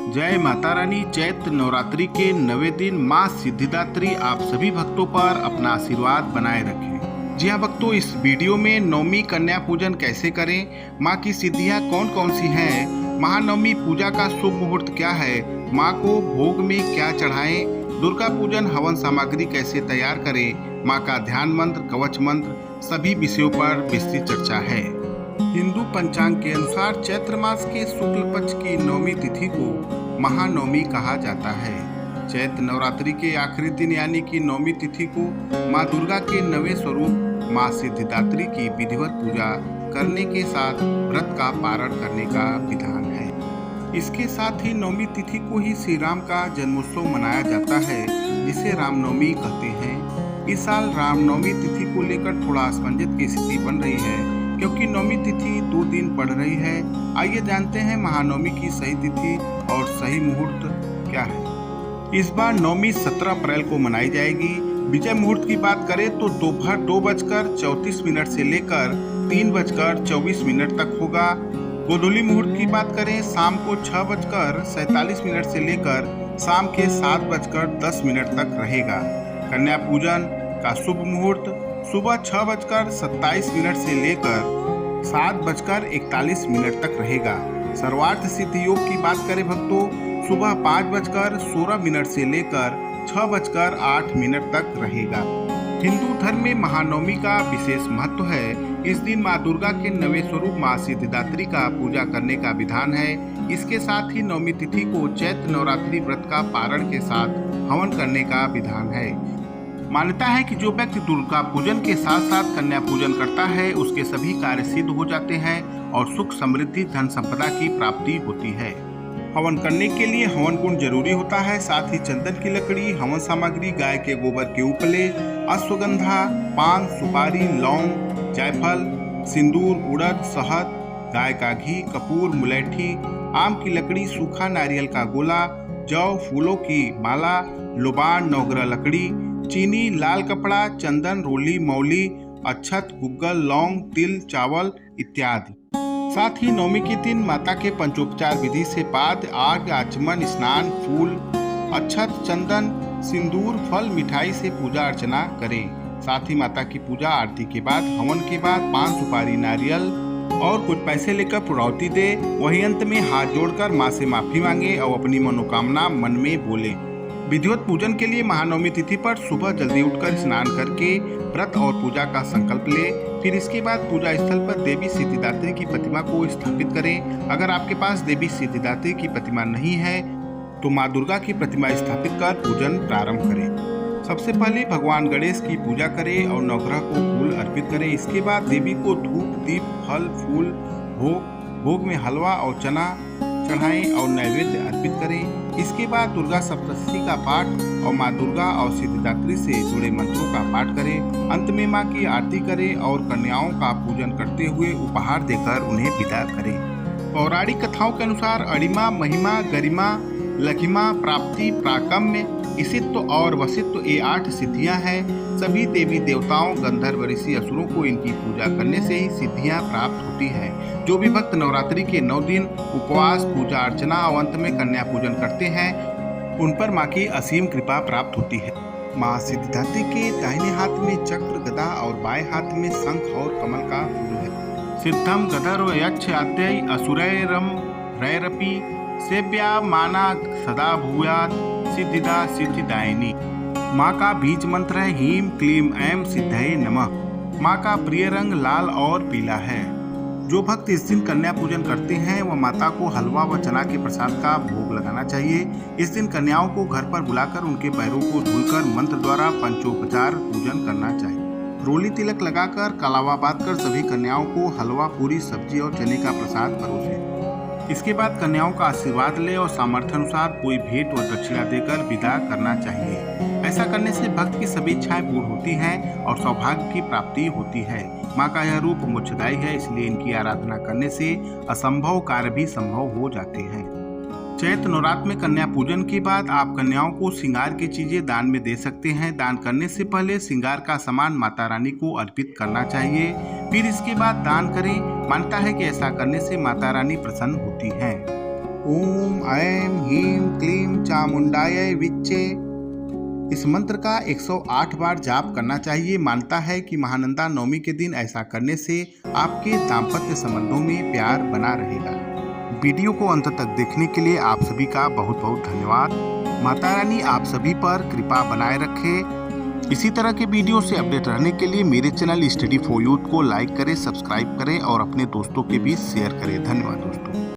जय माता रानी। चैत्र नवरात्रि के 9वें दिन माँ सिद्धिदात्री आप सभी भक्तों पर अपना आशीर्वाद बनाए रखें। जी हाँ भक्तों, इस वीडियो में नवमी कन्या पूजन कैसे करें, माँ की सिद्धियाँ कौन कौन सी हैं, महानवमी पूजा का शुभ मुहूर्त क्या है, माँ को भोग में क्या चढ़ाएं, दुर्गा पूजन हवन सामग्री कैसे तैयार करें, माँ का ध्यान मंत्र, कवच मंत्र, सभी विषयों पर विस्तृत चर्चा है। हिंदू पंचांग के अनुसार चैत्र मास के शुक्ल पक्ष की नवमी तिथि को महानवमी कहा जाता है। चैत्र नवरात्रि के आखिरी दिन यानी कि नवमी तिथि को माँ दुर्गा के 9वें स्वरूप माँ सिद्धिदात्री की विधिवत पूजा करने के साथ व्रत का पारण करने का विधान है। इसके साथ ही नवमी तिथि को ही श्री राम का जन्मोत्सव मनाया जाता है, जिसे रामनवमी कहते हैं। इस साल रामनवमी तिथि को लेकर थोड़ा असमंजस की स्थिति बन रही है, क्योंकि नवमी तिथि 2 दिन बढ़ रही है। आइए जानते हैं महानवमी की सही तिथि और सही मुहूर्त क्या है। इस बार नवमी 17 अप्रैल को मनाई जाएगी। विजय मुहूर्त की बात करें तो दोपहर 2:34 से लेकर 3:24 तक होगा। गोधूली मुहूर्त की बात करें शाम को 6:47 से लेकर शाम के 7:10 तक रहेगा। कन्या पूजन का शुभ मुहूर्त सुबह 6:27 से लेकर 7:41 तक रहेगा। सर्वार्थ सिद्धि योग की बात करें भक्तों, सुबह 5:16 से लेकर 6:08 तक रहेगा। हिंदू धर्म में महानवमी का विशेष महत्व है। इस दिन माँ दुर्गा के 9वें स्वरूप माँ सिद्धिदात्री का पूजा करने का विधान है। इसके साथ ही नवमी तिथि को चैत्र नवरात्रि व्रत का पारण के साथ हवन करने का विधान है। मान्यता है कि जो व्यक्ति दुर्गा पूजन के साथ साथ कन्या पूजन करता है, उसके सभी कार्य सिद्ध हो जाते हैं और सुख समृद्धि धन संपदा की प्राप्ति होती है। हवन करने के लिए हवन कुंड जरूरी होता है, साथ ही चंदन की लकड़ी, हवन सामग्री, गाय के गोबर के उपले, अश्वगंधा, पान, सुपारी, लौंग, जायफल, सिंदूर, उड़द, शहद, गाय का घी, कपूर, मुलैठी, आम की लकड़ी, सूखा नारियल का गोला, जौ, फूलों की माला, लोबान, नवग्रह लकड़ी, चीनी, लाल कपड़ा, चंदन, रोली, मौली, अक्षत, गुग्गल, लौंग, तिल, चावल इत्यादि। साथ ही नवमी के दिन माता के पंचोपचार विधि से पाद, आग, आचमन, स्नान, फूल, अक्षत, चंदन, सिंदूर, फल, मिठाई से पूजा अर्चना करें। साथ ही माता की पूजा आरती के बाद, हवन के बाद पान, सुपारी, नारियल और कुछ पैसे लेकर पुरौती दे। वही अंत में हाथ जोड़कर माँ से माफी मांगे और अपनी मनोकामना मन में बोले। विधिवत पूजन के लिए महानवमी तिथि पर सुबह जल्दी उठकर स्नान करके व्रत और पूजा का संकल्प ले। फिर इसके बाद पूजा स्थल पर देवी सिद्धिदात्री की प्रतिमा को स्थापित करें। अगर आपके पास देवी सिद्धिदात्री की प्रतिमा नहीं है तो माँ दुर्गा की प्रतिमा स्थापित कर पूजन प्रारंभ करें। सबसे पहले भगवान गणेश की पूजा करें और नवग्रह को फूल अर्पित करें। इसके बाद देवी को धूप, दीप, फल, फूल, भोग में हलवा और चना चढ़ाएं और नैवेद्य अर्पित करें। इसके बाद दुर्गा सप्तशती का पाठ और माँ दुर्गा और सिद्धिदात्री से जुड़े मंत्रों का पाठ करें। अंत में माँ की आरती करें और कन्याओं का पूजन करते हुए उपहार देकर उन्हें विदा करें। पौराणिक कथाओं के अनुसार अणिमा, महिमा, गरिमा, लघिमा, प्राप्ति, प्राकम्य, ईशित्व और वशित्व ये 8 सिद्धियां हैं। सभी देवी देवताओं, गंधर्व, ऋषि, असुरों को इनकी पूजा करने से ही सिद्धियां प्राप्त होती हैं। जो भी भक्त नवरात्रि के 9 दिन उपवास, पूजा अर्चना और अंत में कन्या पूजन करते हैं, उन पर माँ की असीम कृपा प्राप्त होती है। माँ सिद्धिदात्री के दाहिने हाथ में चक्र, गदा और बाएं हाथ में शंख और कमल का फूल है। सिद्धम गदर्व यक्ष आद्यै असुरैरम रैरपि सेव्या माना सदा भूयात् सिद्धिदा सिद्धिदायिनी। माँ का बीज मंत्र है हीम क्लीम ऐं सिद्धये नमः। माँ का प्रिय रंग लाल और पीला है। जो भक्त इस दिन कन्या पूजन करते हैं वह माता को हलवा व चना के प्रसाद का भोग लगाना चाहिए। इस दिन कन्याओं को घर पर बुलाकर उनके पैरों को धुलकर मंत्र द्वारा पंचोपचार पूजन करना चाहिए। रोली तिलक लगाकर कलावा बांधकर सभी कन्याओं को हलवा, पूरी, सब्जी और चने का प्रसाद परोसें। इसके बाद कन्याओं का आशीर्वाद ले और सामर्थ्य अनुसार कोई भेंट व दक्षिणा देकर विदा करना चाहिए। ऐसा करने से भक्त की सभी इच्छाएं पूर्ण होती हैं और सौभाग्य की प्राप्ति होती है। माँ का यह रूप मोक्षदायी है, इसलिए इनकी आराधना करने से असंभव कार्य भी संभव हो जाते हैं। चैत्र नवरात्र में कन्या पूजन के बाद आप कन्याओं को श्रृंगार की चीजें दान में दे सकते हैं। दान करने से पहले श्रृंगार का सामान माता रानी को अर्पित करना चाहिए, फिर इसके बाद दान करें। मानता है कि ऐसा करने से माता रानी प्रसन्न होती हैं। ओम ऐं ह्रीं क्लीं चामुंडायै विच्चे। इस मंत्र का 108 बार जाप करना चाहिए। मानता है कि महानंदा नवमी के दिन ऐसा करने से आपके दाम्पत्य संबंधों में प्यार बना रहेगा। वीडियो को अंत तक देखने के लिए आप सभी का बहुत बहुत धन्यवाद। माता रानी आप सभी पर कृपा बनाए रखे। इसी तरह के वीडियो से अपडेट रहने के लिए मेरे चैनल स्टडी फॉर यूथ को लाइक करें, सब्सक्राइब करें और अपने दोस्तों के बीच शेयर करें। धन्यवाद दोस्तों।